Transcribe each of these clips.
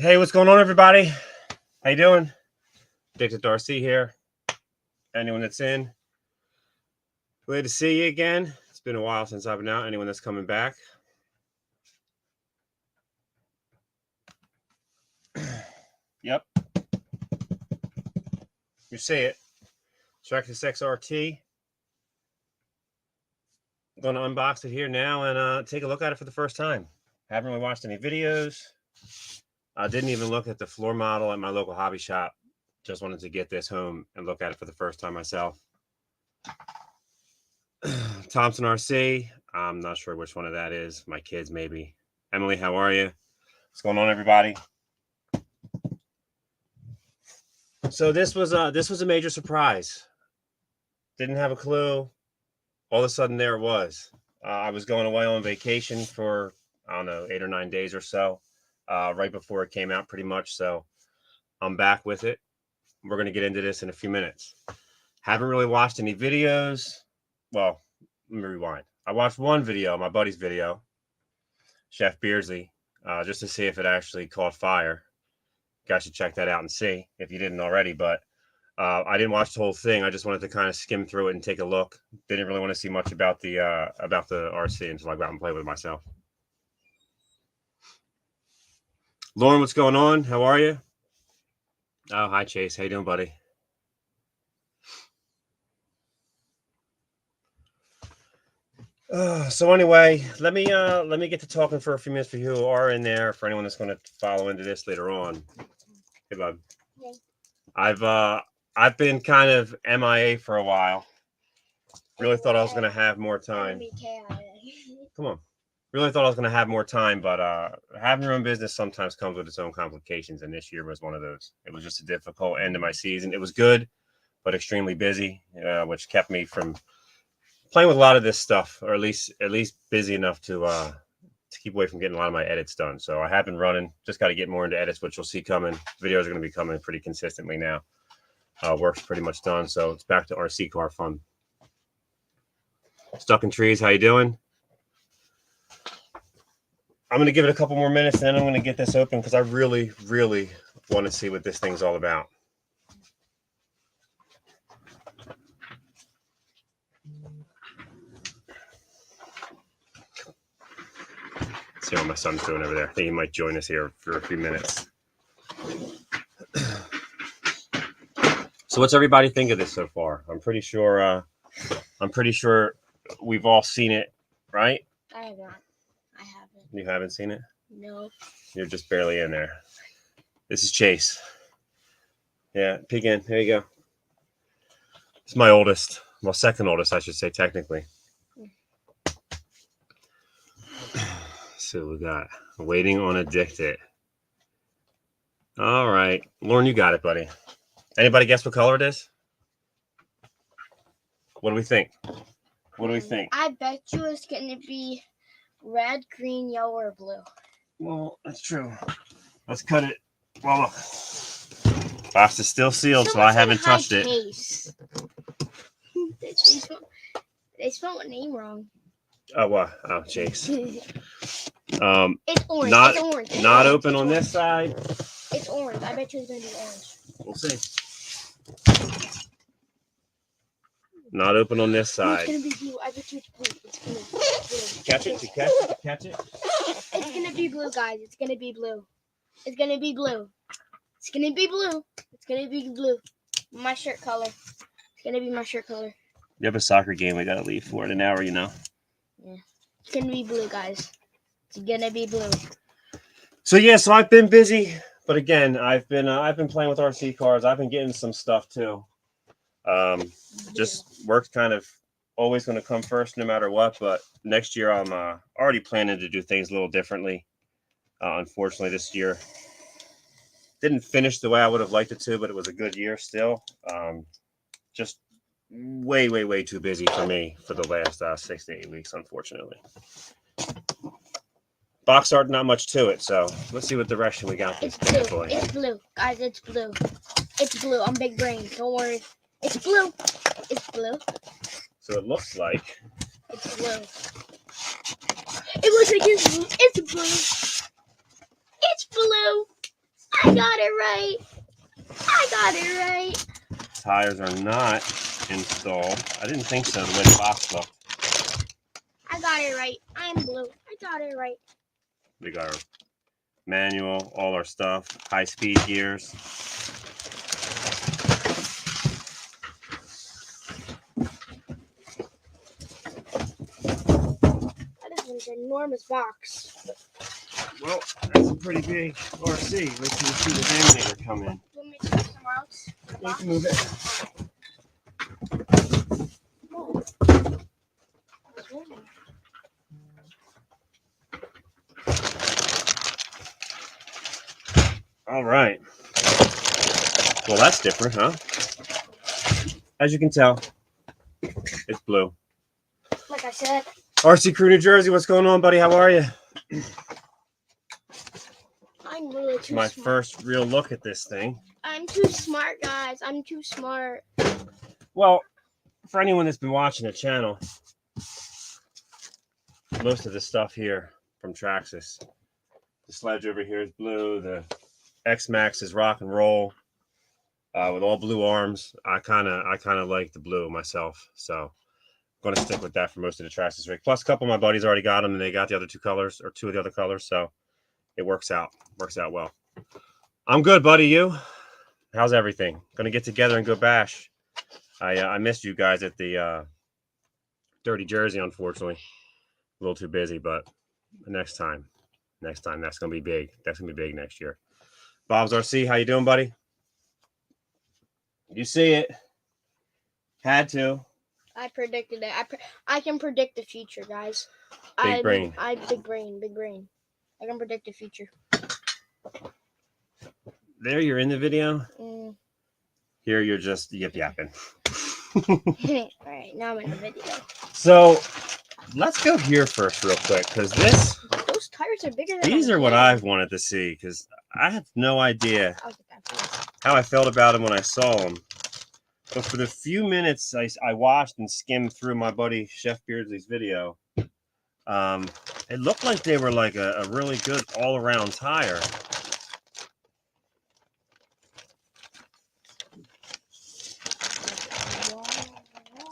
Hey, what's going on, everybody? How you doing? Addicted Darcy here. Anyone that's in, glad to see you again. It's been a while since I've been out. Anyone that's coming back. Yep. You see it. Traxxas XRT. I'm going to unbox it here now and take a look at it for the first time. Haven't really watched any videos. I didn't even look at the floor model at my local hobby shop. Just wanted to get this home and look at it for the first time myself. Thompson RC. I'm not sure which one of that is. My kids, maybe. Emily, how are you? What's going on, everybody? So this was a major surprise. Didn't have a clue. All of a sudden, there it was. I was going away on vacation for, I don't know, 8 or 9 days or so, right before it came out, pretty much. So I'm back with it. We're going to get into this in a few minutes. Haven't really watched any videos. Well, let me rewind. I watched one video, my buddy's video, Chef Beardsley, just to see if it actually caught fire. You guys should check that out and see if you didn't already. But I didn't watch the whole thing. I just wanted to kind of skim through it and take a look. Didn't really want to see much about the RC until I got and play with it myself. Lauren, what's going on? How are you? Oh, hi Chase. How you doing, buddy? So anyway, let me get to talking for a few minutes for you who are in there. For anyone that's going to follow into this later on. Hey, bud. Hey. I've been kind of MIA for a while. Really thought I was going to have more time. Come on. Really thought I was going to have more time, but having your own business sometimes comes with its own complications, and this year was one of those. It was just a difficult end of my season. It was good, but extremely busy, which kept me from playing with a lot of this stuff, or at least busy enough to keep away from getting a lot of my edits done. So I have been running. Just got to get more into edits, which you'll see coming. Videos are going to be coming pretty consistently now. Work's pretty much done, so it's back to RC car fun. Stuck in Trees, how you doing? I'm going to give it a couple more minutes, and then I'm going to get this open because I really, really want to see what this thing's all about. Let's see what my son's doing over there. I think he might join us here for a few minutes. So what's everybody think of this so far? I'm pretty sure we've all seen it, right? I have not. I haven't. You haven't seen it? No. You're just barely in there. This is Chase. Yeah, peek in. There you go. It's my oldest. Well, second oldest, I should say, technically. So we got Waiting on Addicted. All right. Lauren, you got it, buddy. Anybody guess what color it is? What do we think? What do we think? I bet you it's going to be red, green, yellow, or blue. Well, that's true. Let's cut it. Well, look. Box is still sealed, so I haven't touched it. They spelled my name wrong. Oh, what? Oh, Chase. It's orange. It's orange. Not open on this side. It's orange. I bet you it's going to be orange. We'll see. Not open on this side. It's going to be blue. I bet you it's blue. It's blue. Catch it. Catch it. It's going to be blue, guys. It's going to be blue. It's going to be blue. It's going to be blue. It's going to be blue. My shirt color. It's going to be my shirt color. You have a soccer game we got to leave for in an hour, you know? Yeah. It's going to be blue, guys. It's going to be blue. So, yeah, so I've been busy. But again, I've been playing with RC cars. I've been getting some stuff, too. Just work's kind of always going to come first no matter what. But next year, I'm already planning to do things a little differently. Unfortunately, this year didn't finish the way I would have liked it to, but it was a good year still. Just way too busy for me for the last 6 to 8 weeks, unfortunately. Box art, not much to it, so let's see what direction we got this bad boy. It's blue. Guys, it's blue. It's blue. I'm big brain. Don't worry. It's blue. It's blue. So it looks like... It's blue. It looks like it's blue. It's blue. It's blue. I got it right. I got it right. Tires are not installed. I didn't think so, the way the box looked. I got it right. I'm blue. I got it right. We got our manual, all our stuff, high-speed gears. That is an enormous box. Well, that's a pretty big RC. Wait till you see the laminator come in. You want me to move somewhere else? You can move it. All right. Well, that's different, huh? As you can tell, it's blue. Like I said. RC Crew New Jersey, what's going on, buddy? How are you? I'm really too My smart. first real look at this thing. I'm too smart, guys. I'm too smart. Well, for anyone that's been watching the channel, most of the stuff here from Traxxas. The sledge over here is blue. The X-Max is rock and roll with all blue arms. I kind of like the blue myself, so I'm going to stick with that for most of the Traxxas rig. Plus, a couple of my buddies already got them, and they got the other two colors, or two of the other colors, so it works out. Works out well. I'm good, buddy. You? How's everything? Going to get together and go bash. I missed you guys at the Dirty Jersey, unfortunately. A little too busy, but next time that's going to be big. That's going to be big next year. Bob's RC, how you doing, buddy? You see it. Had to. I predicted it. I can predict the future, guys. Big brain. Big brain. I can predict the future. There, you're in the video. Mm. Here, you're just yip-yapping. All right, now I'm in the video. So, let's go here first real quick, because those tires are bigger than these are what I've wanted to see, because I have no idea how I felt about them when I saw them. But for the few minutes I watched and skimmed through my buddy Chef Beardsley's video, it looked like they were like a really good all-around tire.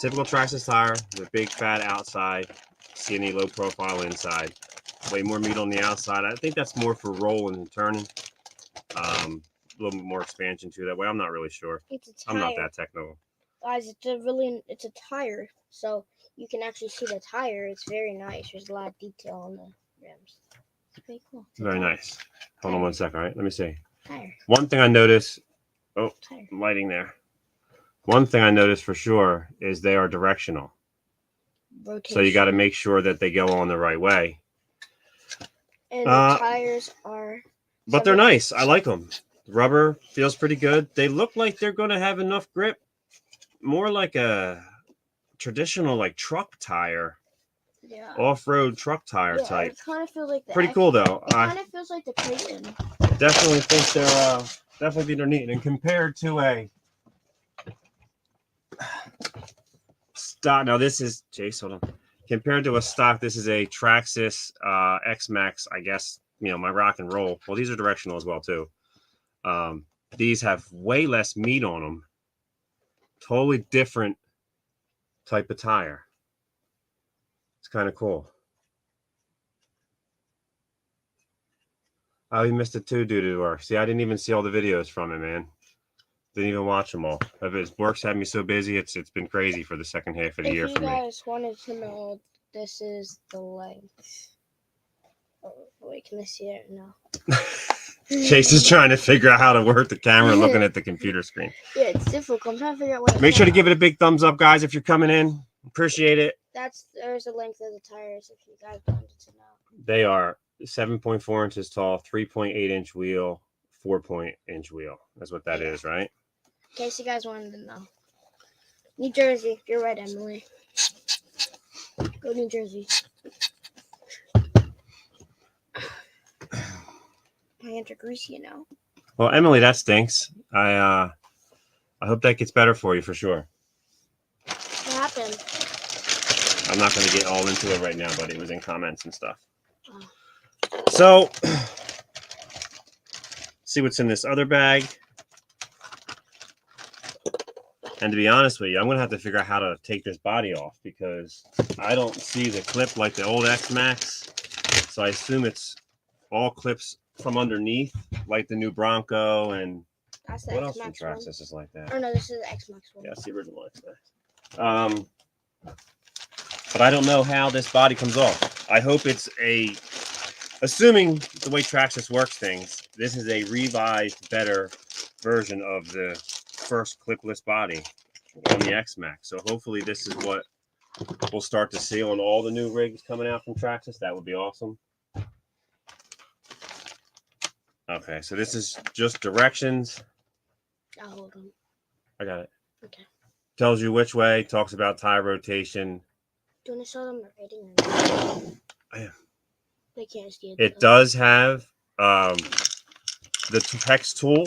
Typical Traxxas tire with big fat outside, skinny low profile inside. Way more meat on the outside. I think that's more for rolling and turning. A little more expansion to that way. I'm not really sure. It's a tire. I'm not that technical. Guys, it's a tire, so you can actually see the tire. It's very nice. There's a lot of detail on the rims. It's pretty cool. It's very nice. Hold on one second, all right? Let me see. Tire. One thing I noticed. Oh, Tire. lighting there. One thing I noticed for sure is they are directional. Rotation. So you got to make sure that they go on the right way. And the tires are... But they're nice. I like them. The rubber feels pretty good. They look like they're going to have enough grip. More like a traditional like truck tire. Yeah. Off-road truck tire type. It kind of feels like pretty cool though. It kind of feels like the Clayton. Definitely think they're neat. And compared to a stock, now this is Jace, hold on. Compared to a stock, this is a Traxxas X-Max, I guess, you know, my rock and roll. Well, these are directional as well too. These have way less meat on them. Totally different type of tire. It's kind of cool. Oh, he missed it too due to work. See, I didn't even see all the videos from it, man. Didn't even watch them all. His work's had me so busy, it's been crazy for the second half of the year for me. If you guys wanted to know, this is the length. Oh, wait, can I see it? No. Chase is trying to figure out how to work the camera looking at the computer screen. Yeah, it's difficult. I'm trying to figure out what. Make sure to give it a big thumbs up, guys, if you're coming in. Appreciate it. There's the length of the tires if you guys wanted to know. They are 7.4 inches tall, 3.8 inch wheel, 4-inch wheel. That's what that is, right? In case you guys wanted to know. New Jersey. You're right, Emily. Go New Jersey. My hands are greasy, you know. Well, Emily, that stinks. I hope that gets better for you for sure. What happened? I'm not going to get all into it right now, but it was in comments and stuff. Oh. So see what's in this other bag. And to be honest with you, I'm going to have to figure out how to take this body off because I don't see the clip like the old X-Max. So I assume it's all clips from underneath, like the new Bronco and That's the what else from X-Max one. Traxxas is like that? Oh no, this is the X-Max one. Yeah, it's the original X-Max. But I don't know how this body comes off. I hope it's assuming the way Traxxas works things, this is a revised, better version of the first clipless body on the X-Max. So hopefully this is what we'll start to see on all the new rigs coming out from Traxxas. That would be awesome. Okay, so this is just directions. I'll hold on. I got it. Okay. Tells you which way, talks about tire rotation. Do you want to show them the rating? Or I am. They can't see it. It does have the hex tool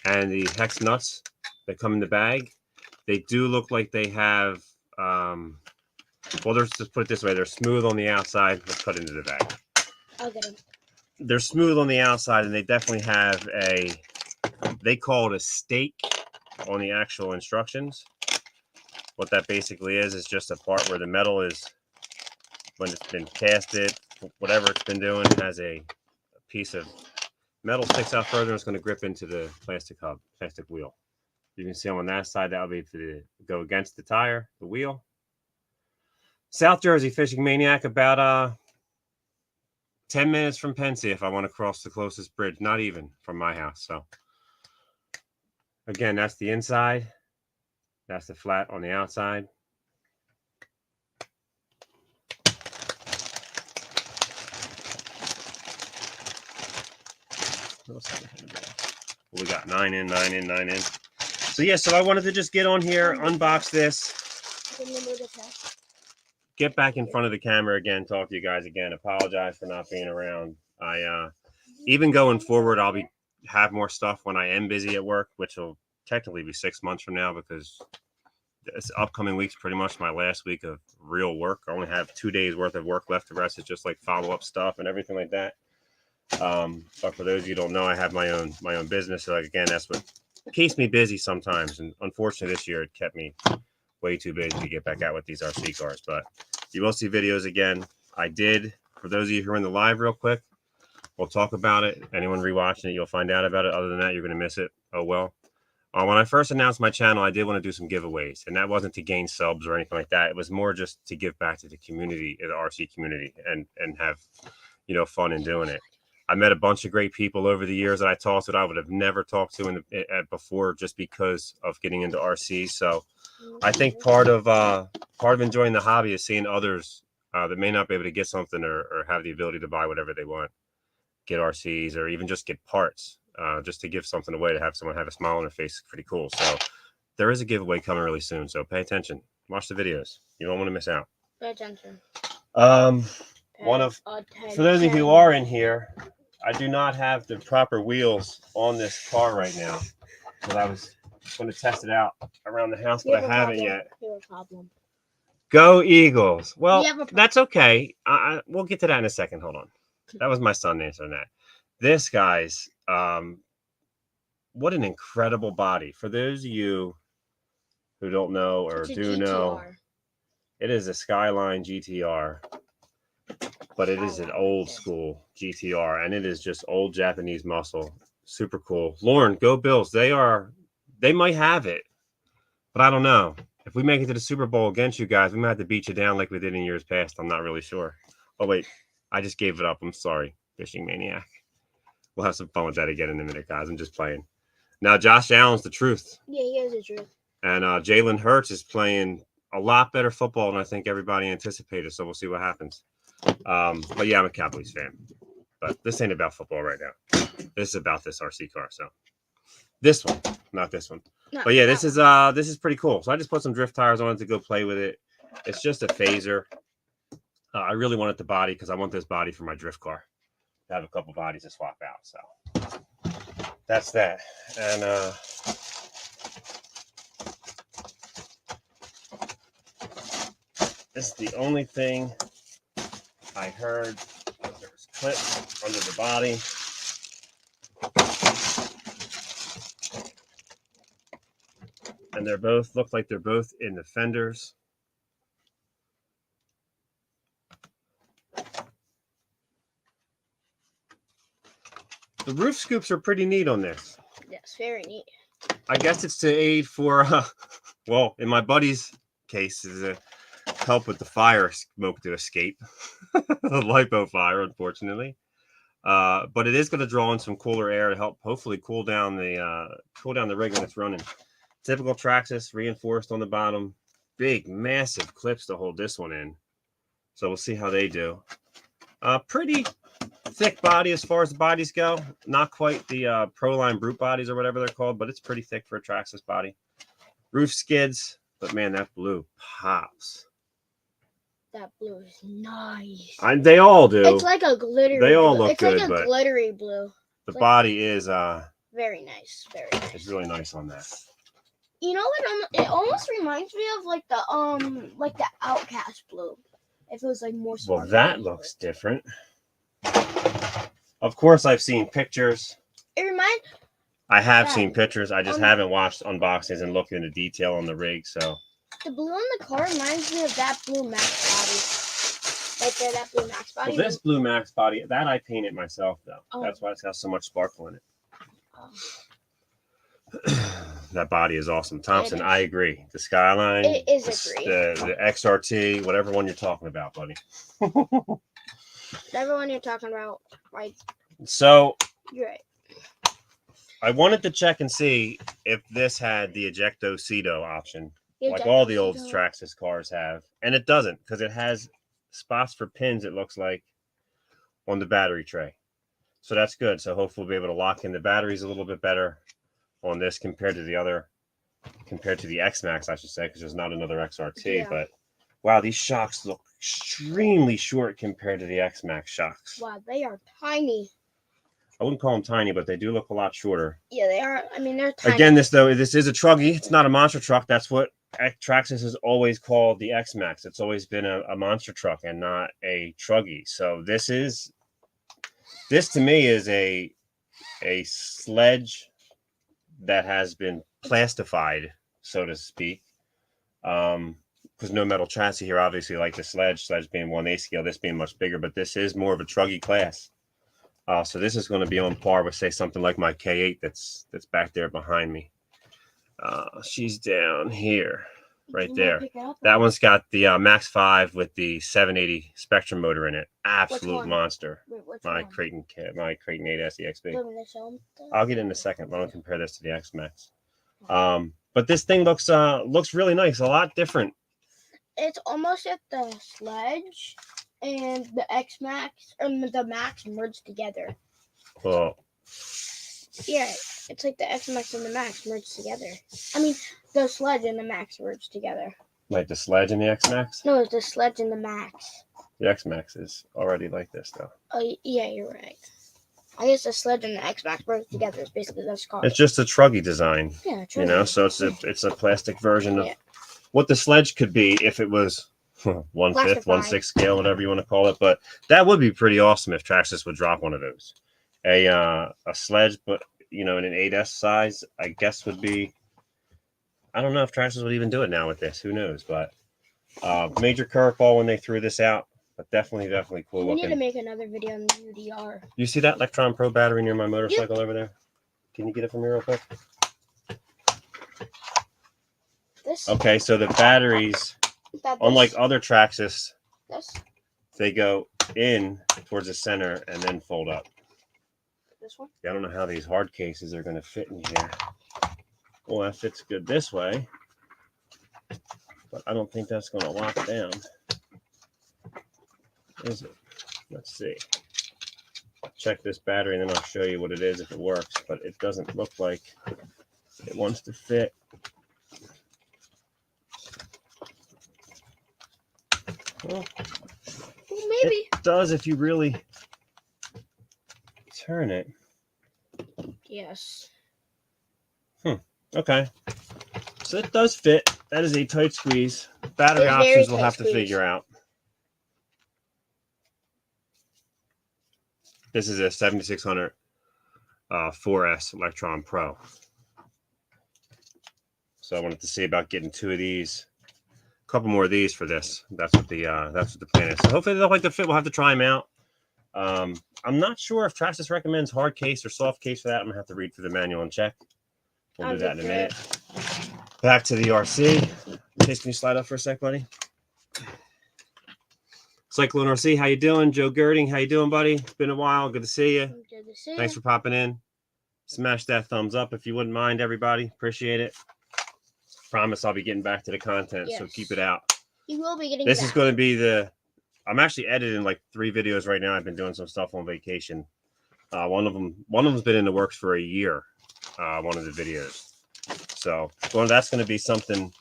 and the hex nuts that come in the bag. They do look like they have, well, let's put it this way. They're smooth on the outside. Let's cut into the bag. I'll get them. They're smooth on the outside, and they definitely have they call it a stake on the actual instructions. What that basically is just a part where the metal is, when it's been casted, whatever it's been doing, has a piece of metal sticks out further. It's going to grip into the plastic hub, plastic wheel. You can see on that side, that would be to go against the tire, the wheel. South Jersey Fishing Maniac, about 10 minutes from Pensy if I want to cross the closest bridge. Not even from my house. So again, that's the inside. That's the flat on the outside. We got 9 in, 9 in, 9 in. So yeah, so I wanted to just get on here, unbox this, get back in front of the camera again, talk to you guys again. Apologize for not being around. I even going forward, I'll have more stuff when I am busy at work, which will technically be 6 months from now because this upcoming week's pretty much my last week of real work. I only have 2 days worth of work left. The rest is just like follow-up stuff and everything like that. But for those of you who don't know, I have my own business. So again, that's what keeps me busy sometimes. And unfortunately, this year it kept me way too busy to get back out with these RC cars. But you will see videos again. I did, for those of you who are in the live real quick, we'll talk about it. Anyone rewatching it, you'll find out about it. Other than that, you're going to miss it. Oh, well. When I first announced my channel, I did want to do some giveaways, and that wasn't to gain subs or anything like that. It was more just to give back to the community, the RC community, and have, fun in doing it. I met a bunch of great people over the years that I talked to that I would have never talked to before, just because of getting into RC. So I think part of enjoying the hobby is seeing others that may not be able to get something or have the ability to buy whatever they want, get RCs, or even just get parts. Just to give something away, to have someone have a smile on their face is pretty cool. So there is a giveaway coming really soon. So pay attention. Watch the videos. You don't want to miss out. Pay attention. For those of you who are in here, I do not have the proper wheels on this car right now. Because I was going to test it out around the house, but I haven't yet. You have a problem. Go Eagles. Well, that's okay. We'll get to that in a second. Hold on. That was my son answering that. This, guys, what an incredible body. For those of you who don't know or do know, it is a Skyline GTR, but it is an old school GTR, and it is just old Japanese muscle. Super cool. Lauren, go Bills. They might have it, but I don't know. If we make it to the Super Bowl against you guys, we might have to beat you down like we did in years past. I'm not really sure. Oh, wait. I just gave it up. I'm sorry, Fishing Maniac. We'll have some fun with that again in a minute, guys. I'm just playing. Now, Josh Allen's the truth. Yeah, he is the truth. And Jalen Hurts is playing a lot better football than I think everybody anticipated. So we'll see what happens. But yeah, I'm a Cowboys fan. But this ain't about football right now. This is about this RC car. So this one, not this one. No, but yeah, this is pretty cool. So I just put some drift tires on it to go play with it. It's just a phaser. I really wanted the body because I want this body for my drift car. I have a couple bodies to swap out, so that's that. And this is the only thing I heard. There's clips under the body. And they're both look like they're both in the fenders. The roof scoops are pretty neat on this. Yes, very neat. I guess it's to aid for, well, in my buddy's case, is a help with the fire smoke to escape. The lipo fire, unfortunately. But it is going to draw in some cooler air to help hopefully cool down the rig when it's running. Typical Traxxas, reinforced on the bottom. Big, massive clips to hold this one in. So we'll see how they do. Pretty thick body as far as the bodies go. Not quite the Proline Brute bodies or whatever they're called, but it's pretty thick for a Traxxas body. Roof skids, but man, that blue pops. That blue is nice. They all do. It's like a glittery They all blue. look it's good, like a but glittery blue. the It's body is very nice. Very nice. it's really nice on that. You know what? It almost reminds me of like the Outcast blue. If it was like more. Well, that looks different. Of course, I've seen pictures. It reminds. I have seen pictures. I just haven't watched unboxings and looked into detail on the rig. So The blue on the car reminds me of that blue Max body. Right there, that blue Max body. well, this blue Max body, that I painted myself though. Oh. That's why it's got so much sparkle in it. Oh. That body is awesome. Thompson, I agree. The Skyline, It is the XRT, whatever one you're talking about, buddy. Whatever one you're talking about, right? So You're right. I wanted to check and see if this had the ejecto-cedo option, like all the old Traxxas cars have, and it doesn't because it has spots for pins. It looks like on the battery tray, so that's good. So hopefully we'll be able to lock in the batteries a little bit better on this compared to the X-Max, I should say, because there's not another XRT. Yeah. But wow, these shocks look extremely short compared to the X-Max shocks. Wow, they are tiny. I wouldn't call them tiny, but they do look a lot shorter. Yeah, they are. I mean, they're tiny. Again, this is a truggy. It's not a monster truck. That's what Traxxas has always called the X-Max. It's always been a monster truck and not a truggy. So this to me is a sledge that has been plastified, so to speak. Because no metal chassis here, obviously, like the sledge being 1/8 scale, this being much bigger, but this is more of a truggy class. So this is going to be on par with, say, something like my K8 that's back there behind me. She's down here, right there. That one's got the Max 5 with the 780 Spectrum motor in it. Absolute monster. My Creighton 8S EXB. I'll get in a second. I don't compare this to the X-Max. But this thing looks really nice. A lot different. It's almost like the sledge and the X-Max or the Max merged together. Well, yeah, it's like the X-Max and the Max merged together. I mean, the sledge and the Max merged together. Like the sledge and the X-Max? No, it's the sledge and the Max. The X-Max is already like this, though. Oh, yeah, you're right. I guess the sledge and the X-Max merged together is basically this car. It's just a truggy design. Yeah, truggy. You know, so it's a plastic version of what the sledge could be if it was 1/5, 1/6 scale, whatever you want to call it. But that would be pretty awesome if Traxxas would drop one of those. A sledge, but in an 8S size, I guess would be. I don't know if Traxxas would even do it now with this. Who knows? But major curveball when they threw this out. But definitely cool looking. We need to make another video on the UDR. You see that Electron Pro battery near my motorcycle over there? Can you get it from me real quick? Okay, so the batteries, unlike other Traxxas, they go in towards the center and then fold up. This one? I don't know how these hard cases are going to fit in here. Well, that fits good this way, but I don't think that's going to lock down. Is it? Let's see. Check this battery and then I'll show you what it is if it works, but it doesn't look like it wants to fit. Well, maybe it does if you really turn it. Yes. Okay. So it does fit. That is a tight squeeze. Battery options we'll have to figure out. This is a 7600 4S Electron Pro. So I wanted to see about getting 2 of these, a couple more of these for this. That's what the plan is. So hopefully they'll like the fit. We'll have to try them out. I'm not sure if Traxxas recommends hard case or soft case for that. I'm gonna have to read through the manual and check. We'll do that in a minute. Back to the RC. Chase, can you slide up for a sec, buddy? Cyclone RC, how you doing? Joe Girding, how you doing, buddy? It's been a while. Good to see you. Good to see Thanks for popping in. Smash that thumbs up if you wouldn't mind, everybody. Appreciate it. Promise I'll be getting back to the content, so keep it out. You will be getting This is going to be the... I'm actually editing like 3 videos right now. I've been doing some stuff on vacation. One of them's been in the works for a year. One of the videos. So that's going to be something,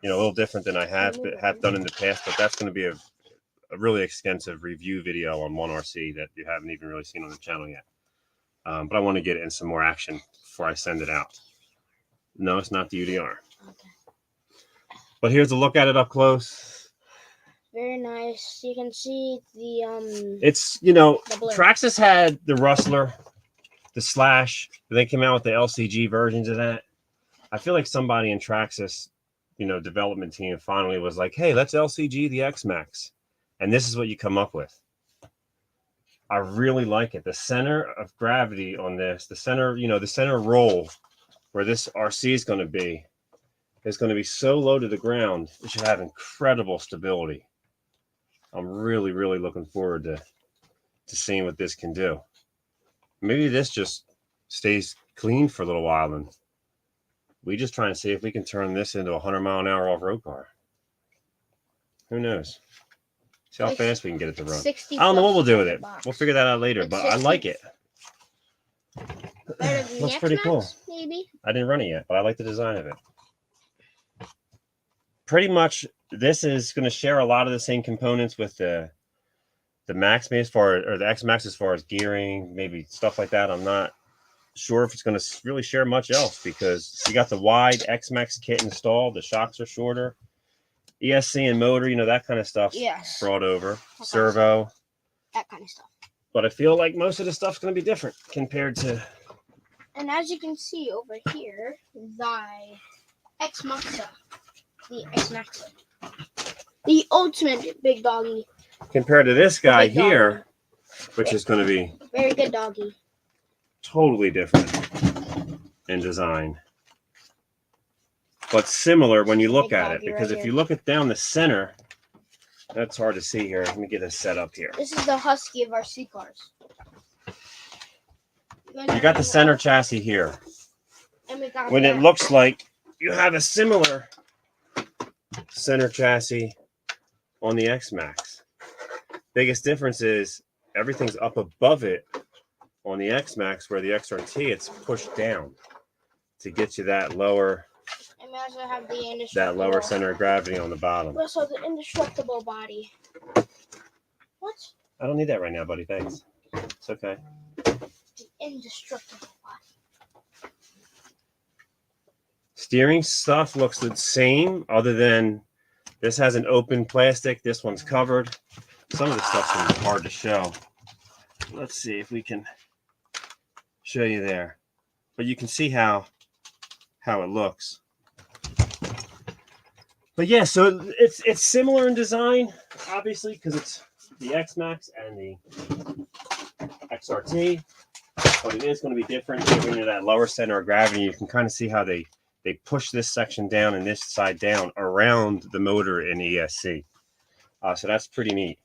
a little different than I have done in the past. But that's going to be a really extensive review video on one RC that you haven't even really seen on the channel yet. But I want to get it in some more action before I send it out. No, it's not the UDR. Okay. But here's a look at it up close. Very nice. You can see the It's Traxxas had the Rustler, the Slash. They came out with the LCG versions of that. I feel like somebody in Traxxas, development team finally was like, hey, let's LCG the X-Max. And this is what you come up with. I really like it. The center of gravity on this, the center roll where this RC is going to be so low to the ground. It should have incredible stability. I'm really, really looking forward to seeing what this can do. Maybe this just stays clean for a little while and we just try and see if we can turn this into a 100-mile-an-hour off-road car. Who knows? See how fast we can get it to run. I don't know what we'll do with it. We'll figure that out later, but I like it. Looks pretty cool. Maybe. I didn't run it yet, but I like the design of it. Pretty much, this is going to share a lot of the same components with the Max, or the X Max as far as gearing, maybe stuff like that. I'm not sure if it's going to really share much else because you got the wide X Max kit installed. The shocks are shorter. ESC and motor, that kind of stuff. Yes. Brought over. Servo. That kind of stuff. But I feel like most of the stuff's going to be different compared to... And as you can see over here, the X-Maxa. The X-Maxa. The ultimate big doggy. Compared to this guy here, which is going to be... Very good doggy. Totally different in design. But similar when you look at it, because if you look at down the center, that's hard to see here. Let me get this set up here. This is the Husky of RC cars. You got the center chassis here. And we got it looks like you have a similar center chassis on the X-Max. Biggest difference is everything's up above it on the X-Max, where the XRT, it's pushed down to get you that lower... And we also have the that lower center of gravity on the bottom. We also have the indestructible body. What? I don't need that right now, buddy. Thanks. It's okay. The indestructible body. Steering stuff looks the same, other than this has an open plastic. This one's covered. Some of the stuff's going to be hard to show. Let's see if we can show you there. But you can see how it looks. But yeah, so it's similar in design, obviously, because it's the X-Max and the XRT. But it is going to be different giving it that lower center of gravity. You can kind of see how they push this section down and this side down around the motor in ESC. So that's pretty neat.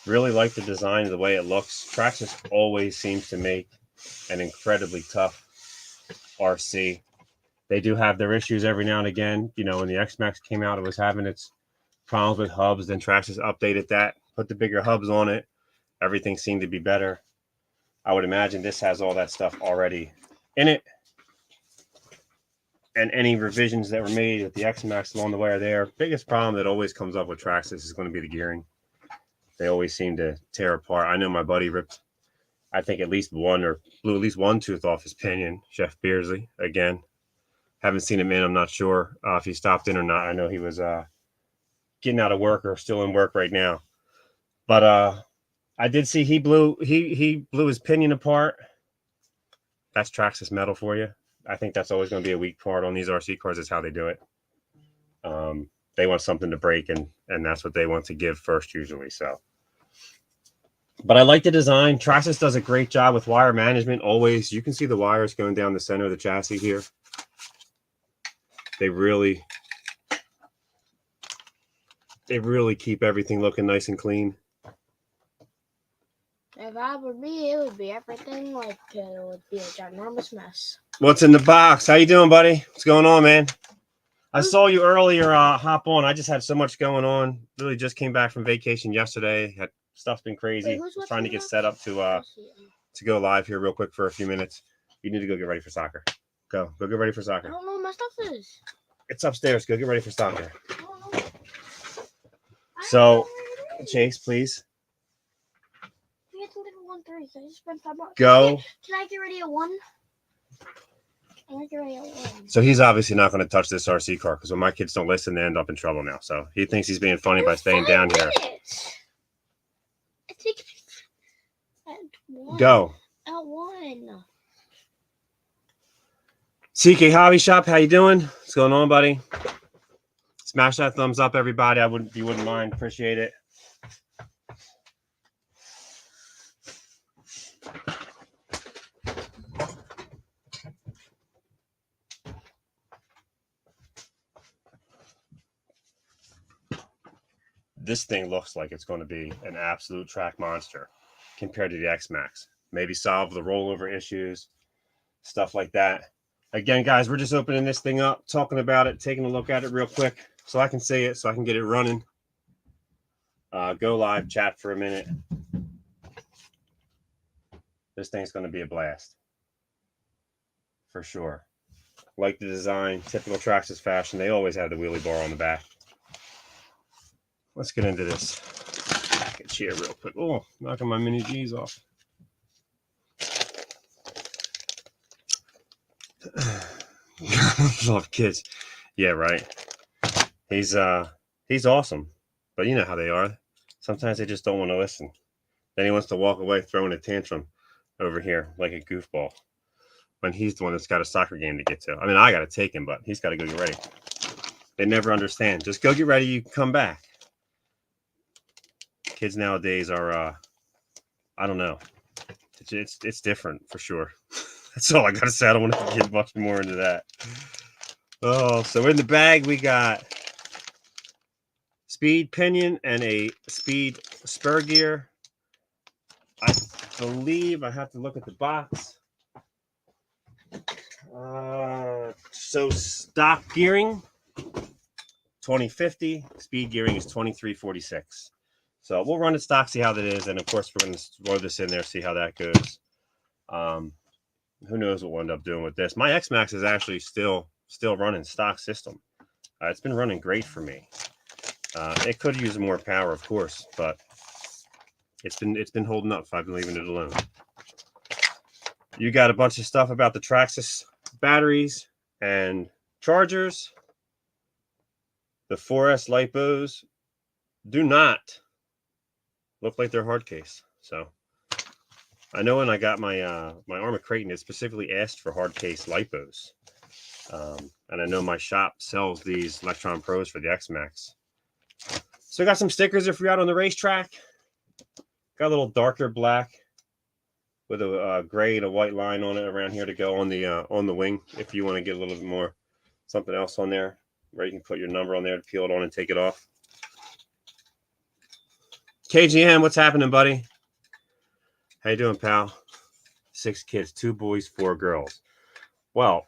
Really like the design, the way it looks. Traxxas always seems to make an incredibly tough RC. They do have their issues every now and again. When the X-Max came out, it was having its problems with hubs. Then Traxxas updated that, put the bigger hubs on it. Everything seemed to be better. I would imagine this has all that stuff already in it. And any revisions that were made with the X-Max along the way are there. Biggest problem that always comes up with Traxxas is going to be the gearing. They always seem to tear apart. I know my buddy ripped, I think, blew at least one tooth off his pinion. Chef Beersley, again. Haven't seen him in. I'm not sure if he stopped in or not. I know he was getting out of work or still in work right now. But I did see he blew his pinion apart. That's Traxxas metal for you. I think that's always going to be a weak part on these RC cars is how they do it. They want something to break, and that's what they want to give first usually. So, but I like the design. Traxxas does a great job with wire management. Always, you can see the wires going down the center of the chassis here. They really keep everything looking nice and clean. If I were me, it would be everything like it would be a ginormous mess. What's in the box? How you doing, buddy? What's going on, man? I saw you earlier hop on. I just had so much going on. Really just came back from vacation yesterday. Stuff's been crazy. Wait, was trying to get set up to go live here real quick for a few minutes. You need to go get ready for soccer. Go get ready for soccer. I don't know what my stuff is. It's upstairs. Go get ready for soccer. So, Chase, please. Go. Can I get ready at 1? So he's obviously not going to touch this RC car because when my kids don't listen, they end up in trouble now. So he thinks he's being funny by staying down here. I think at 1. Go. At 1. CK Hobby Shop, how you doing? What's going on, buddy? Smash that thumbs up, everybody. If you wouldn't mind, appreciate it. This thing looks like it's going to be an absolute track monster compared to the X-Max. Maybe solve the rollover issues, stuff like that. Again, guys, we're just opening this thing up, talking about it, taking a look at it real quick so I can say it, so I can get it running. Go live, chat for a minute. This thing's going to be a blast. For sure. Like the design, typical Traxxas fashion. They always have the wheelie bar on the back. Let's get into this. Get here real quick. Oh, knocking my mini G's off. Love kids. Yeah, right. He's awesome. But you know how they are. Sometimes they just don't want to listen. Then he wants to walk away throwing a tantrum over here like a goofball. When he's the one that's got a soccer game to get to. I mean, I got to take him, but he's got to go get ready. They never understand. Just go get ready. You can come back. Kids nowadays are, I don't know. It's different for sure. That's all I got to say. I don't want to get much more into that. Oh, so in the bag, we got speed pinion and a speed spur gear. I believe I have to look at the box. So stock gearing, 2050. Speed gearing is 2346. So we'll run it stock, see how that is, and of course we're going to throw this in there, see how that goes. Who knows what we'll end up doing with this. My X-Max is actually still running stock system. It's been running great for me. It could use more power, of course, but it's been holding up if I've been leaving it alone. You got a bunch of stuff about the Traxxas batteries and chargers. The 4S LiPos do not look like they're hard case. So I know when I got my my Arma Creighton, it specifically asked for hard case LiPos. And I know my shop sells these Electron Pros for the X-Max. So I got some stickers if you're out on the racetrack. Got a little darker black with a gray and a white line on it around here to go on the wing. If you want to get a little bit more something else on there, where you can put your number on there to peel it on and take it off. KGM, what's happening, buddy? How you doing, pal? 6 kids, 2 boys, 4 girls. Well,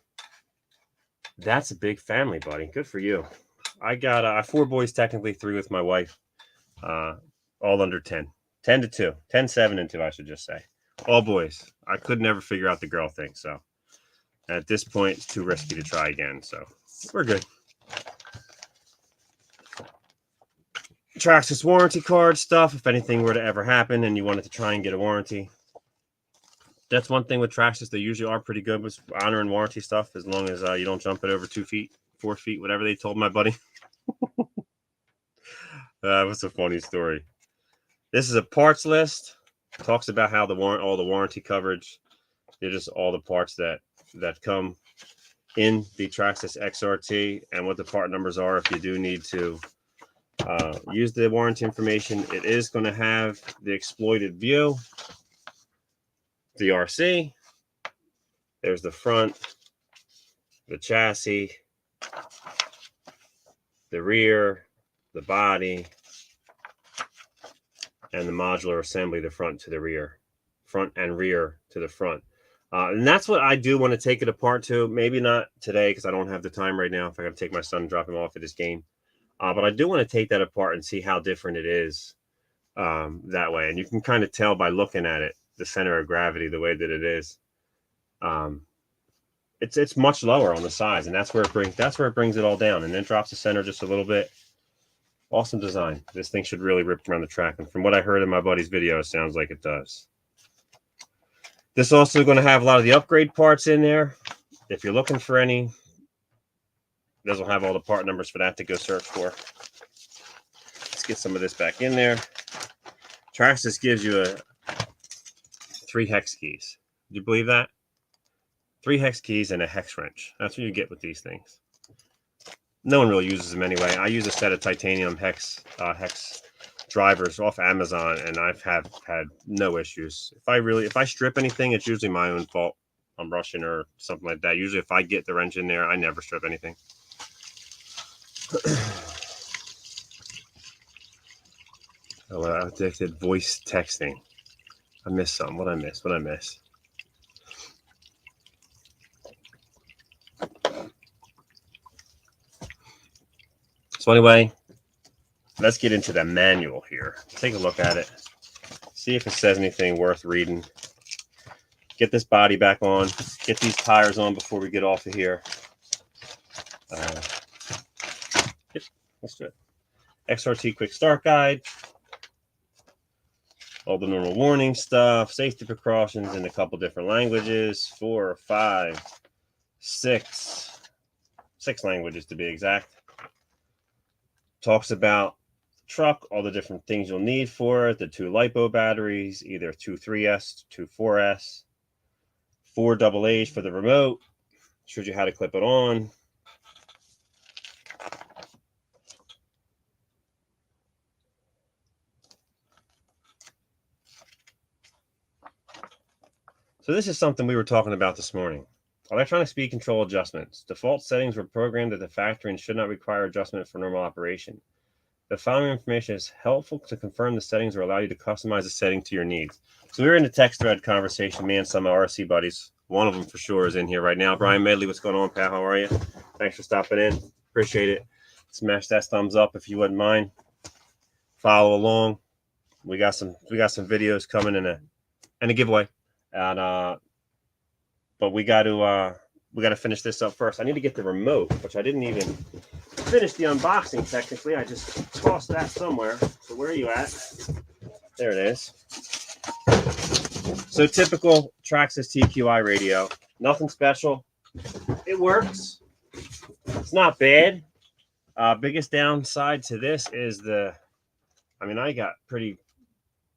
that's a big family, buddy. Good for you. I got 4 boys, technically 3 with my wife, all under 10. 10 to 2. 10, 7, and 2, I should just say. All boys. I could never figure out the girl thing, so at this point, it's too risky to try again, so we're good. Traxxas warranty card stuff, if anything were to ever happen and you wanted to try and get a warranty. That's one thing with Traxxas. They usually are pretty good with honoring warranty stuff as long as you don't jump it over 2 feet, 4 feet, whatever they told my buddy. That was a funny story. This is a parts list. Talks about how all the warranty coverage They're just all the parts that come in the Traxxas XRT and what the part numbers are if you do need to use the warranty information. It is going to have the exploited view, the RC. There's the front, the chassis, the rear, the body, and the modular assembly, the front to the rear, front and rear to the front. And that's what I do want to take it apart to. Maybe not today because I don't have the time right now. If I got to take my son and drop him off at his game. But I do want to take that apart and see how different it is that way. And you can kind of tell by looking at it, the center of gravity, the way that it is. It's much lower on the sides, and that's where it brings it all down, and then drops the center just a little bit. Awesome design. This thing should really rip around the track, and from what I heard in my buddy's video, it sounds like it does. This is also going to have a lot of the upgrade parts in there. If you're looking for any, this will have all the part numbers for that to go search for. Let's get some of this back in there. Traxxas gives you 3 hex keys. Do you believe that? 3 hex keys and a hex wrench. That's what you get with these things. No one really uses them anyway. I use a set of titanium hex drivers off Amazon, and I've had no issues. If I strip anything, it's usually my own fault. I'm rushing or something like that. Usually if I get the wrench in there, I never strip anything. Oh, addicted voice texting. I missed something. What I miss? So anyway, let's get into the manual here. Take a look at it. See if it says anything worth reading. Get this body back on. Get these tires on before we get off of here. Let's do it. XRT quick start guide. All the normal warning stuff, safety precautions in a couple different languages. 4, 5, 6 languages to be exact. Talks about the truck, all the different things you'll need for it, the 2 LiPo batteries, either 2 3S, 2 4S, 4 AA for the remote, shows you how to clip it on. So this is something we were talking about this morning. Electronic speed control adjustments. Default settings were programmed at the factory and should not require adjustment for normal operation. The following information is helpful to confirm the settings or allow you to customize the setting to your needs. So we were in a text thread conversation, me and some of our RC buddies. One of them for sure is in here right now. Brian Medley, what's going on, pal? How are you? Thanks for stopping in. Appreciate it. Smash that thumbs up if you wouldn't mind. Follow along. We got some videos coming and a giveaway. And but we got to finish this up first. I need to get the remote, which I didn't even finish the unboxing technically. I just tossed that somewhere. So where are you at? There it is. So typical Traxxas TQI radio. Nothing special. It works. It's not bad. Biggest downside to this is I got pretty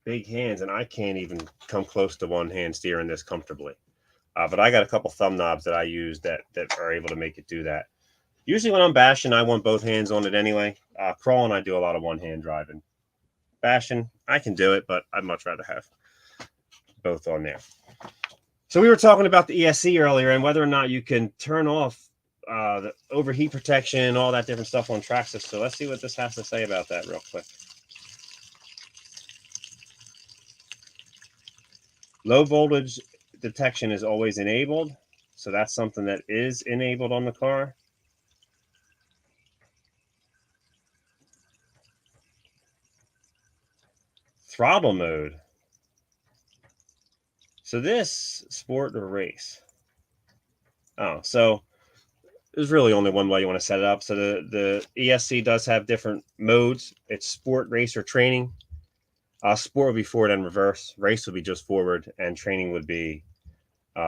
big hands and I can't even come close to one hand steering this comfortably. But I got a couple thumb knobs that I use that are able to make it do that. Usually when I'm bashing, I want both hands on it anyway. Crawling, I do a lot of one-hand driving. Bashing, I can do it, but I'd much rather have both on there. So we were talking about the ESC earlier and whether or not you can turn off the overheat protection, all that different stuff on Traxxas. So let's see what this has to say about that real quick. Low voltage detection is always enabled. So that's something that is enabled on the car. Throttle mode. So this sport or race. Oh, so there's really only one way you want to set it up. So the ESC does have different modes. It's sport, race, or training. Sport would be forward and reverse. Race would be just forward, and training would be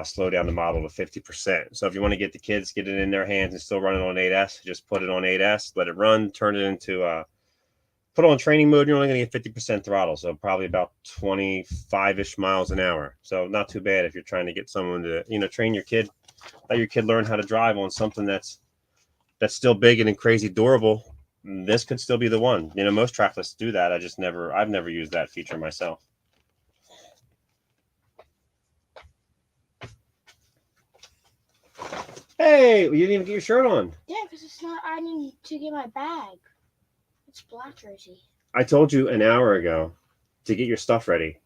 slow down the model to 50%. So if you want to get the kids, get it in their hands and still run it on 8S, just put it on 8S, let it run, turn it into put on training mode, you're only going to get 50% throttle, so probably about 25-ish miles an hour. So not too bad if you're trying to get someone to, you know, train your kid, let your kid learn how to drive on something that's still big and crazy durable. This could still be the one. You know, most Traxxas do that. I've never used that feature myself. Hey, you didn't even get your shirt on. Yeah, because it's not. I need to get my bag. It's black jersey. I told you an hour ago to get your stuff ready.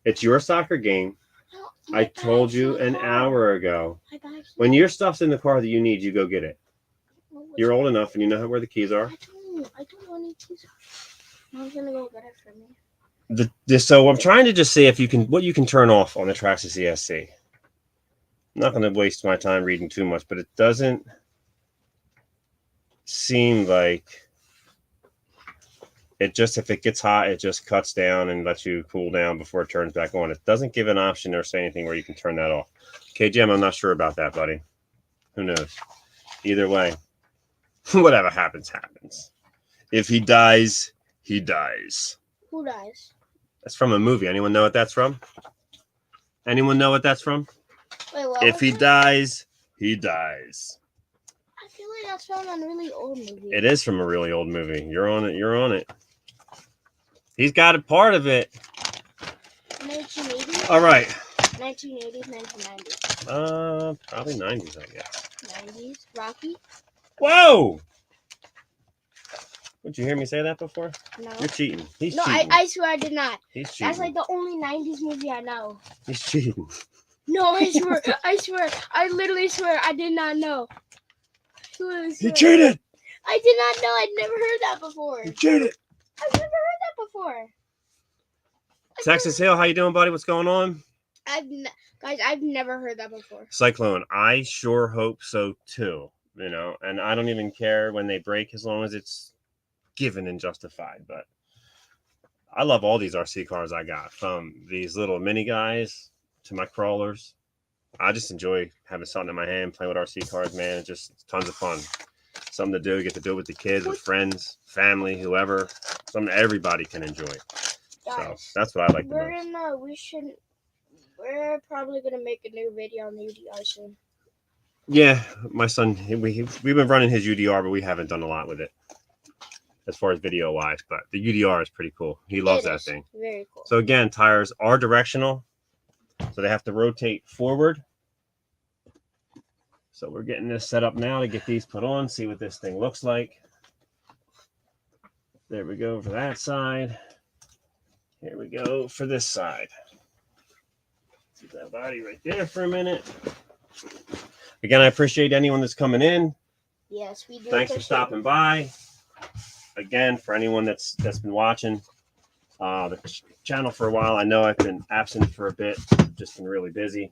It's your soccer game. No, I told you an hour ago. When your stuff's in the car that you need, you go get it. You're old enough and you know where the keys are. I don't want any keys. Mom's gonna go get it for me. So I'm trying to just see if you can what you can turn off on the Traxxas ESC. I'm not going to waste my time reading too much, but it doesn't seem like it just, if it gets hot, it just cuts down and lets you cool down before it turns back on. It doesn't give an option or say anything where you can turn that off. KGM, I'm not sure about that, buddy. Who knows? Either way, whatever happens, happens. If he dies, he dies. Who dies? That's from a movie. Anyone know what that's from? Anyone know what that's from? Wait, what? If he dies, he dies. I feel like that's from a really old movie. It is from a really old movie. You're on it. You're on it. He's got a part of it. 1980s? All right. 1980s, 1990s. Probably 90s, I guess. 90s? Rocky? Whoa! Did you hear me say that before? No. You're cheating. He's No, cheating. I swear I did not. He's cheating. That's like the only 90s movie I know. He's cheating. No, I swear. I swear. I literally swear I did not know. He cheated! I did not know. I'd never heard that before. He cheated! I've never heard that before. Texas Hill, how you doing, buddy? What's going on? Guys, I've never heard that before. Cyclone, I sure hope so too. You know, and I don't even care when they break as long as it's given and justified. But I love all these RC cars I got, from these little mini guys to my crawlers. I just enjoy having something in my hand, playing with RC cars, man. It's just tons of fun. Something to do. You get to do it with the kids, with friends, family, whoever. Something everybody can enjoy. Guys, so that's what I like the most. We're probably gonna make a new video on the UDR soon. Yeah, my son, we've been running his UDR, but we haven't done a lot with it as far as video wise. But the UDR is pretty cool. He loves that thing. Very cool. So again, tires are directional, so they have to rotate forward. So we're getting this set up now to get these put on, see what this thing looks like. There we go for that side. Here we go for this side. Keep that body right there for a minute. Again, I appreciate anyone that's coming in. Yes, we do. Thanks for stopping by. Again, for anyone that's been watching the channel for a while, I know I've been absent for a bit, just been really busy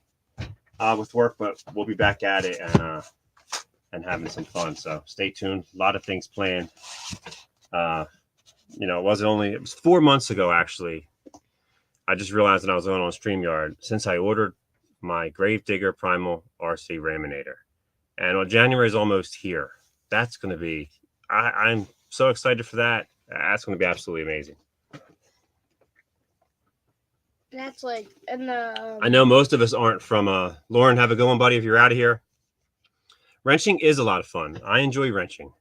with work, but we'll be back at it and having some fun. So stay tuned. A lot of things planned. You know, it was 4 months ago, actually. I just realized that I was going on StreamYard since I ordered my Gravedigger Primal RC Raminator. And well, January is almost here. That's going to be, I'm so excited for that. That's going to be absolutely amazing. That's like, and the... I know most of us aren't from, Lauren, have a good one, buddy, if you're out of here. Wrenching is a lot of fun. I enjoy wrenching.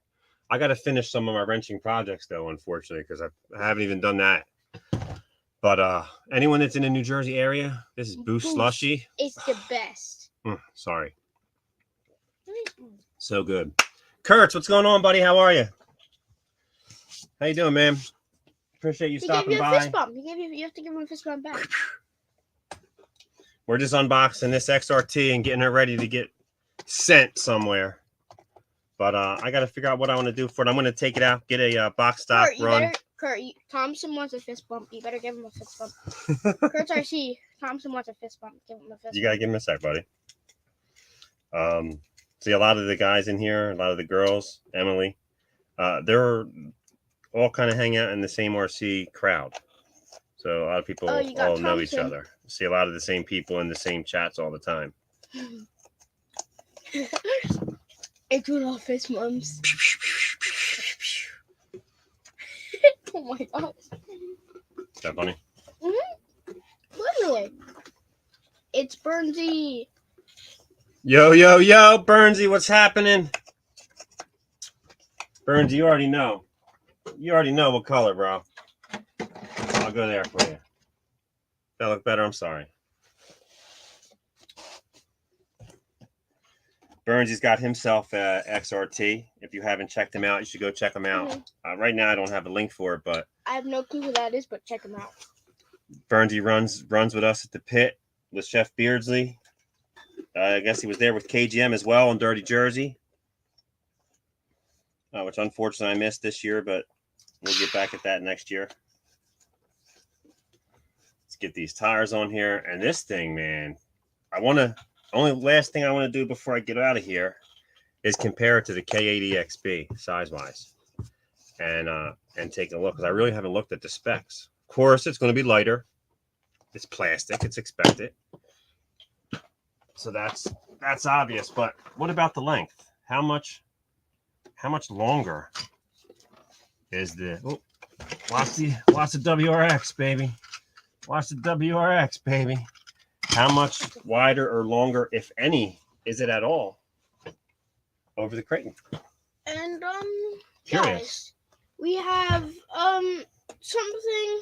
I got to finish some of my wrenching projects, though, unfortunately, because I haven't even done that. But anyone that's in the New Jersey area, this is Boost Slushy. It's the best. Sorry. So good. Kurtz, what's going on, buddy? How are you? How you doing, man? Appreciate you stopping by. He gave you a fist bump. You have to give him a fist bump back. We're just unboxing this XRT and getting her ready to get sent somewhere. But I got to figure out what I want to do for it. I'm going to take it out, get a box stop run. Thompson wants a fist bump. You better give him a fist bump. Kurtz RC. Thompson wants a fist bump. Give him a fist bump. You got to give him a sec, buddy. See, a lot of the guys in here, a lot of the girls, Emily, they're all kind of hang out in the same RC crowd. So a lot of people all know each other. See a lot of the same people in the same chats all the time. It's with all fist bumps. Oh my gosh. Is that funny? Literally. It's Burnsy. Yo, yo, yo, Burnsy, what's happening? Burnsy, you already know. You already know what color, bro. I'll go there for you. That look better? I'm sorry. Burnsy's got himself a XRT. If you haven't checked him out, you should go check him out. Right now, I don't have a link for it, but I have no clue who that is, but check him out. Burnsy runs with us at the pit with Chef Beardsley. I guess he was there with KGM as well in Dirty Jersey, which unfortunately I missed this year, but we'll get back at that next year. Let's get these tires on here. And this thing, man, only last thing I want to do before I get out of here is compare it to the K80XB size-wise and take a look, because I really haven't looked at the specs. Of course, it's going to be lighter. It's plastic. It's expected. So that's obvious. But what about the length? How much longer is the? Oh, watch the WRX, baby. Watch the WRX, baby. How much wider or longer, if any, is it at all over the Creighton? And Curious. guys, we have something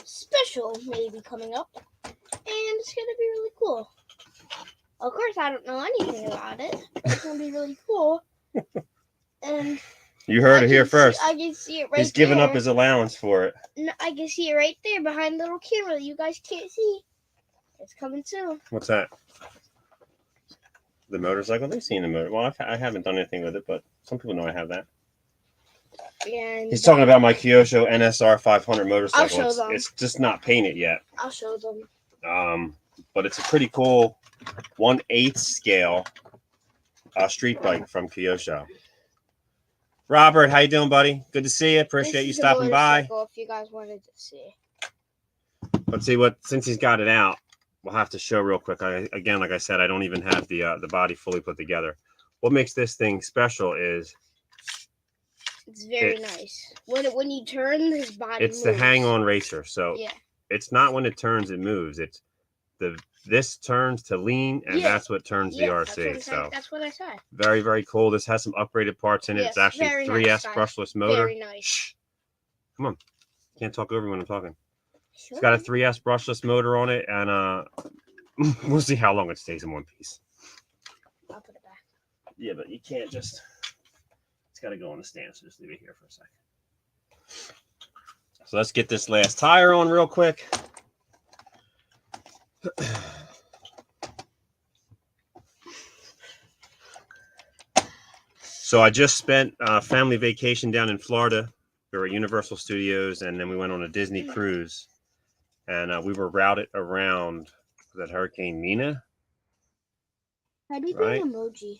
special maybe coming up, and it's gonna be really cool. Of course, I don't know anything about it, but it's gonna be really cool. And you heard it here first. I can see it right He's giving there. up his allowance for it. No, I can see it right there behind the little camera that you guys can't see. It's coming soon. What's that? The motorcycle? They've seen the motor. Well, I haven't done anything with it, but some people know I have that. And he's talking about my Kyosho NSR 500 motorcycle. I'll show them. It's just not painted yet. I'll show them. But it's a pretty cool 1/8 scale street bike from Kyosho. Robert, how you doing, buddy? Good to see you. Appreciate you stopping by. If you guys wanted to see. Let's see since he's got it out, we'll have to show real quick. Again, like I said, I don't even have the body fully put together. What makes this thing special is it's very nice. When you turn, his body it's moves. the hang-on racer. So yeah. It's not when it turns it moves. It's this turns to lean, and that's what turns the RC. So that's what I said. Very, very cool. This has some upgraded parts in it. It's actually 3S brushless motor. Very nice. Shh. Come on. Can't talk over when I'm talking. Sure. It's got a 3S brushless motor on it, and we'll see how long it stays in one piece. I'll put it back. Yeah, but you can't just. It's got to go on the stand, so just leave it here for a second. So let's get this last tire on real quick. So I just spent a family vacation down in Florida. We were at Universal Studios, and then we went on a Disney cruise. And we were routed around that Hurricane Mina. How do you do an emoji?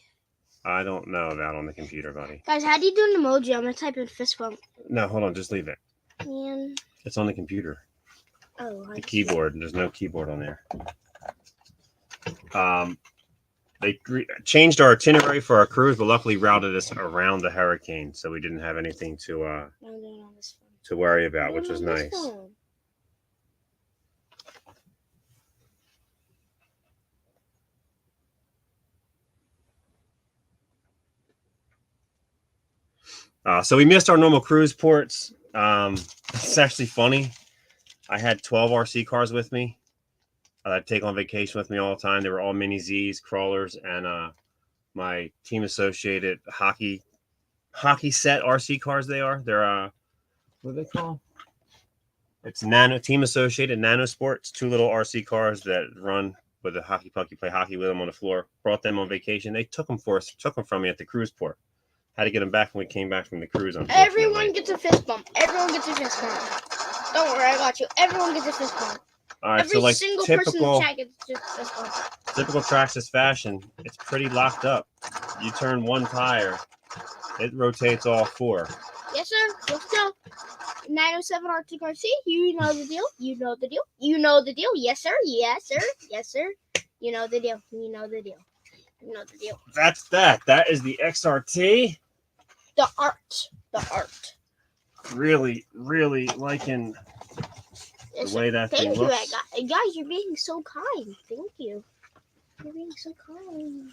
I don't know that on the computer, buddy. Guys, how do you do an emoji? I'm going to type in fist bump. No, hold on. Just leave it. And it's on the computer. Oh, the keyboard. There's no keyboard on there. They changed our itinerary for our cruise, but luckily routed us around the hurricane, so we didn't have anything to worry about, which was nice. So we missed our normal cruise ports. It's actually funny. I had 12 RC cars with me. I'd take on vacation with me all the time. They were all mini Zs, crawlers, and my team associated hockey set RC cars. They're what are they called? It's team associated nano sports. 2 little RC cars that run with a hockey puck. You play hockey with them on the floor. Brought them on vacation. They took them from me at the cruise port. Had to get them back when we came back from the cruise. Everyone gets a fist bump. Everyone gets a fist bump. Don't worry, I got you. Everyone gets a fist bump. All right, so like single person in the chat gets a fist bump. Typical Traxxas fashion, it's pretty locked up. You turn one tire, it rotates all 4. Yes, sir. Let's go. 907 Arctic RC. You know the deal. You know the deal. You know the deal. Yes, sir. Yes, sir. Yes, sir. You know the deal. You know the deal. You know the deal. That's that. That is the XRT. The art. really liking the way that thing Thank looks. you, guys. You're being so kind. Thank you. You're being so kind.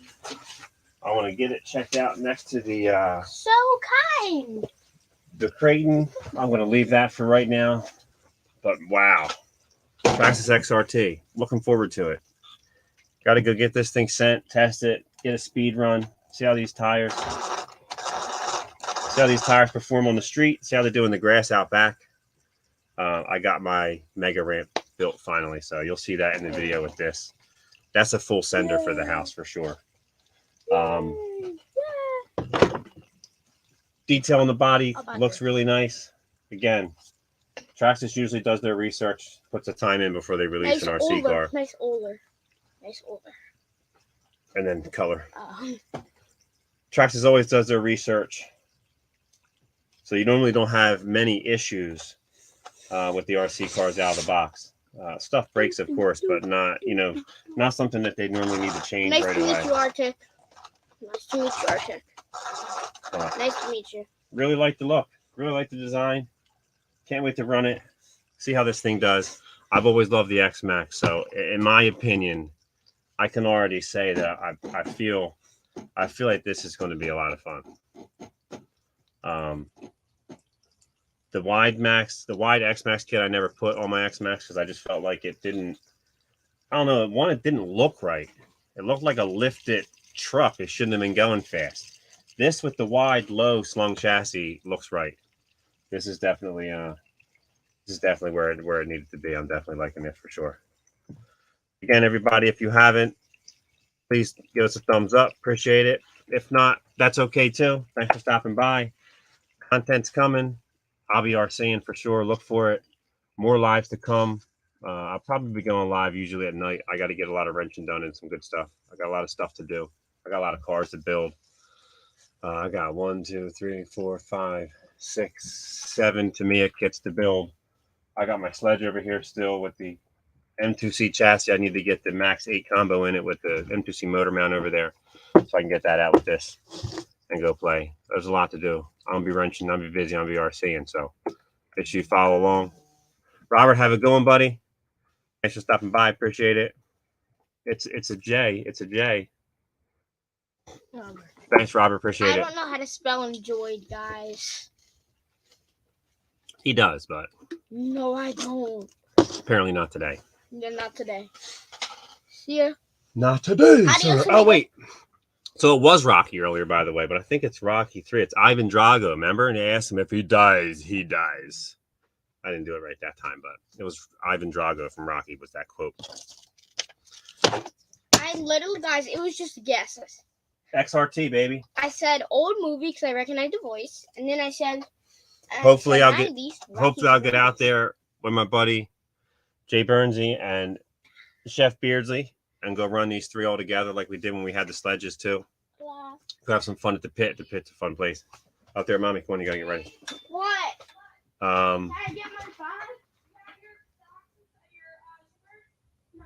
I want to get it checked out next to the So kind. Creighton. I'm going to leave that for right now. But wow, Traxxas XRT. Looking forward to it. Got to go get this thing sent, test it, get a speed run, see how these tires perform on the street, see how they do in the grass out back. I got my mega ramp built finally, so you'll see that in the video with this. That's a full sender for the house for sure. Detail on the body looks really nice. Again, Traxxas usually does their research, puts the time in before they release an RC car. Nice older. And then color. Traxxas always does their research. So you normally don't have many issues with the RC cars out of the box. Stuff breaks, of course, but not, not something that they normally need to change right away. Nice to meet you, Arctic. Nice to meet you. Really like the look. Really like the design. Can't wait to run it. See how this thing does. I've always loved the X-Max. So in my opinion, I can already say that I feel like this is going to be a lot of fun. The wide X-Max kit I never put on my X-Max because I just felt like it didn't, I don't know, it didn't look right. It looked like a lifted truck. It shouldn't have been going fast. This with the wide, low slung chassis looks right. This is definitely where it needed to be. I'm definitely liking it for sure. Again, everybody, if you haven't, please give us a thumbs up. Appreciate it. If not, that's okay too. Thanks for stopping by. Content's coming. I'll be RCing for sure. Look for it. More lives to come. I'll probably be going live usually at night. I got to get a lot of wrenching done and some good stuff. I got a lot of stuff to do. I got a lot of cars to build. I got 1, 2, 3, 4, 5, 6, 7 Tamiya kits to build. I got my sledge over here still with the M2C chassis. I need to get the Max 8 combo in it with the M2C motor mount over there so I can get that out with this and go play. There's a lot to do. I'm going to be wrenching. I'll be busy. I'll be RCing. So make sure you follow along. Robert, have a good one, buddy. Thanks for stopping by. Appreciate it. It's a J. It's a J. Thanks, Robert. Appreciate it. I don't know how to spell enjoyed, guys. He does, but no, I don't. Apparently not today. Yeah, not today. See ya. Not today, sir. Oh, wait. So it was Rocky earlier, by the way, but I think it's Rocky 3. It's Ivan Drago, remember? And they asked him if he dies, he dies. I didn't do it right that time, but it was Ivan Drago from Rocky was that quote. I literally, guys, it was just guesses. XRT, baby. I said old movie because I recognized the voice, and then I said, hopefully I'll get out there with my buddy Jay Bernsey and Chef Beardsley and go run these 3 all together like we did when we had the sledges too. Yeah. Go have some fun at the pit. The pit's a fun place. Out there, Mommy, come on, you gotta get ready. What? Can I get my phone? No?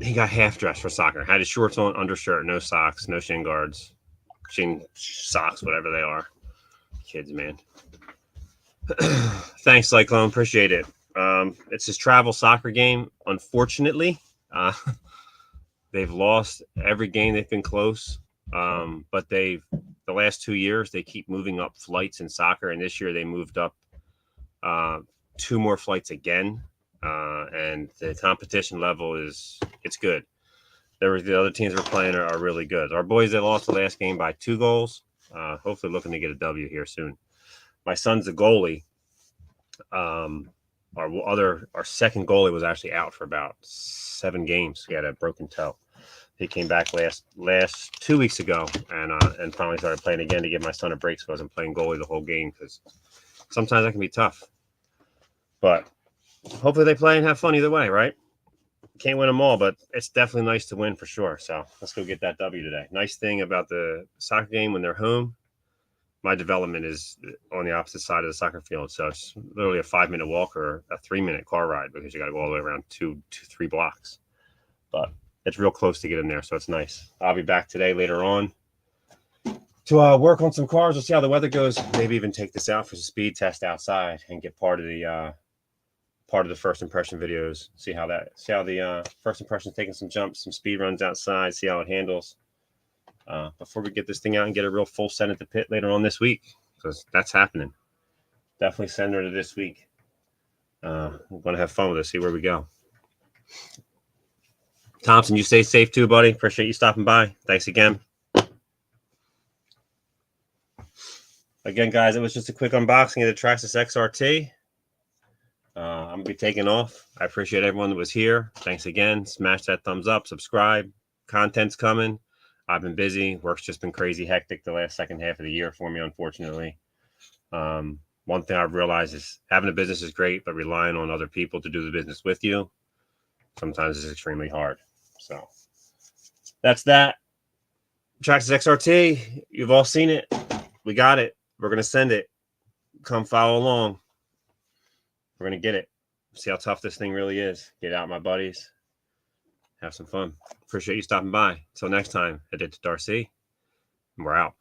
He got half dressed for soccer. Had his shorts on, undershirt, no socks, no shin guards, shin socks, whatever they are. Kids, man. Thanks, Cyclone. Appreciate it. It's his travel soccer game. Unfortunately, they've lost every game. They've been close, but the last 2 years they keep moving up flights in soccer, and this year they moved up 2 more flights again. And the competition level it's good. The other teams we're playing are really good. Our boys, they lost the last game by 2 goals. Hopefully looking to get a W here soon. My son's the goalie. Our second goalie was actually out for about 7 games. He had a broken toe. He came back last 2 weeks ago and finally started playing again to give my son a break so I wasn't playing goalie the whole game because sometimes that can be tough. But hopefully they play and have fun either way, right? Can't win them all, but it's definitely nice to win for sure. So let's go get that W today. Nice thing about the soccer game when they're home, my development is on the opposite side of the soccer field. So it's literally a 5-minute walk or a 3-minute car ride because you got to go all the way around 3 blocks. But it's real close to get in there, so it's nice. I'll be back today later on. to work on some cars. We'll see how the weather goes. Maybe even take this out for some speed test outside and get part of the first impression videos. See how the first impression taking some jumps, some speed runs outside. See how it handles before we get this thing out and get a real full send at the pit later on this week, because that's happening. Definitely send her to this week. We're gonna have fun with it. See where we go. Thompson, you stay safe too, buddy. Appreciate you stopping by. Thanks again. Again, guys, it was just a quick unboxing of the Traxxas XRT. I'm going to be taking off. I appreciate everyone that was here. Thanks again. Smash that thumbs up. Subscribe. Content's coming. I've been busy. Work's just been crazy hectic the last second half of the year for me, unfortunately. One thing I've realized is having a business is great, but relying on other people to do the business with you sometimes is extremely hard. So that's that. Traxxas XRT. You've all seen it. We got it. We're going to send it. Come follow along. We're going to get it. See how tough this thing really is. Get out, my buddies. Have some fun. Appreciate you stopping by. Until next time, I did to Darcy. And we're out.